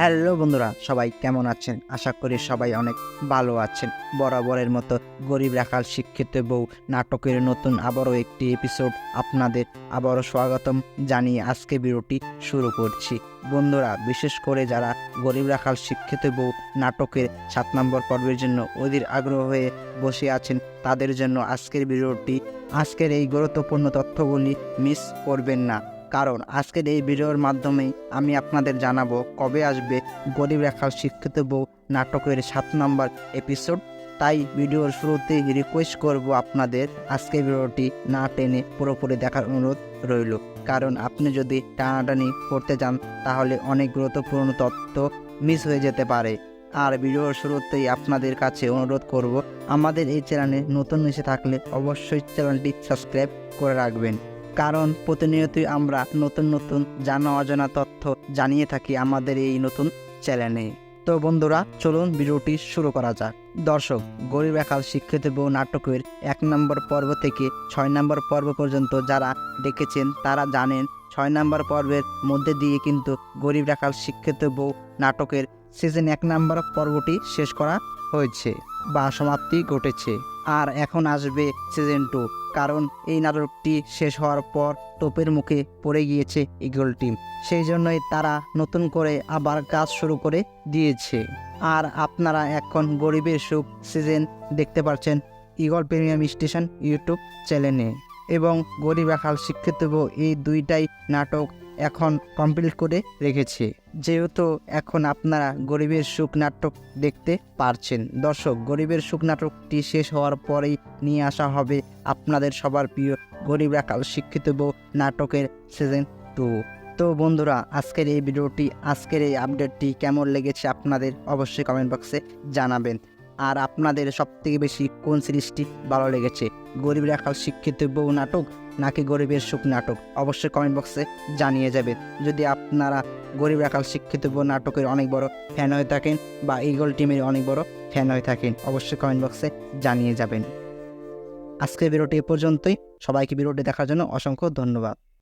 Hello বন্ধুরা, সবাই কেমন আছেন? আশা করি সবাই অনেক ভালো আছেন। বরাবরের মতো গরিব রাখাল শিক্ষিত বউ নাটকের নতুন আবারও একটি এপিসোড আপনাদের আবারও স্বাগতম জানিয়ে আজকে ভিডিওটি শুরু করছি। বন্ধুরা, বিশেষ করে যারা গরিব রাখাল শিক্ষিত বউ নাটকের 7 নম্বর পর্বের জন্য অধীর আগ্রহ হয়ে বসে আছেন, তাদের জন্য আজকের ভিডিওটি। আজকের এই গুরুত্বপূর্ণ তথ্যগুলি মিস করবেন না, কারণ আজকের এই ভিডিওর মাধ্যমে আমি আপনাদের জানাবো কবে আসবে গরিব রাখাল শিক্ষিত বউ নাটকের 7 নম্বর এপিসোড। তাই ভিডিওর শুরুতেই রিকোয়েস্ট করব আপনাদের আজকের ভিডিওটি না টেনে পুরোপুরি দেখার অনুরোধ রইল, কারণ আপনি যদি টানাটানি করতে যান তাহলে অনেক গুরুত্বপূর্ণ তথ্য মিস হয়ে যেতে পারে। আর ভিডিওর শুরুতেই আপনাদের কাছে অনুরোধ করব, আমাদের এই চ্যানেলে নতুন এসে থাকলে অবশ্যই চ্যানেলটি সাবস্ক্রাইব করে রাখবেন, কারণ প্রতিনিয়তই আমরা নতুন নতুন জানা অজানা তথ্য জানিয়ে থাকি আমাদের এই নতুন চ্যানেলে। তো বন্ধুরা, চলুন ভিডিওটি শুরু করা যাক। দর্শক, গরিব রাখাল শিক্ষিত বউ নাটকের 1 নম্বর পর্ব থেকে 6 নম্বর পর্ব পর্যন্ত যারা দেখেছেন তারা জানেন, 6 নম্বর পর্বের মধ্যে দিয়ে কিন্তু গরিব রাখাল শিক্ষিত বউ নাটকের সিজন 1 নম্বর পর্বটি শেষ করা হয়েছে বা সমাপ্তি ঘটেছে। আর এখন আসবে সিজন 2, কারণ এই নাটকটি শেষ হওয়ার পর তোপের মুখে পড়ে গিয়েছে ইগল টিম। সেই জন্যই তারা নতুন করে আবার কাজ শুরু করে দিয়েছে। আর আপনারা এখন গরিবের সুখ সিজন দেখতে পাচ্ছেন ইগল প্রিমিয়াম স্টেশন ইউটিউব চ্যানেলে, এবং গরিব রাখাল শিক্ষিত বউ এই দুইটাই নাটক এখন কমপ্লিট করে রেখেছে। যেহেতু এখন আপনারা গরিবের সুখ নাটক দেখতে পারছেন, দর্শক, গরিবের সুখ নাটকটি শেষ হওয়ার পরেই নিয়ে আসা হবে আপনাদের সবার প্রিয় গরিব রাখাল শিক্ষিত বউ নাটকের সিজন 2। তো বন্ধুরা, আজকের এই ভিডিওটি, আজকের এই আপডেটটি কেমন লেগেছে আপনাদের অবশ্যই কমেন্ট বক্সে জানাবেন। আর আপনাদের সবথেকে বেশি কোন সিরিজটি ভালো লেগেছে, গরিব রাখাল শিক্ষিত বউ নাটক নাকি গরিবের সুখ নাটক, অবশ্যই কমেন্ট বক্সে জানিয়ে যাবেন। যদি আপনারা গরিব রাখাল শিক্ষিত বউ নাটকের অনেক বড় ফ্যান হয়ে থাকেন বা ইগল টিমের অনেক বড় ফ্যান হয়ে থাকেন, অবশ্যই কমেন্ট বক্সে জানিয়ে যাবেন। আজকের ভিডিওটি এ পর্যন্তই। সবাইকে ভিডিওটি দেখার জন্য অসংখ্য ধন্যবাদ।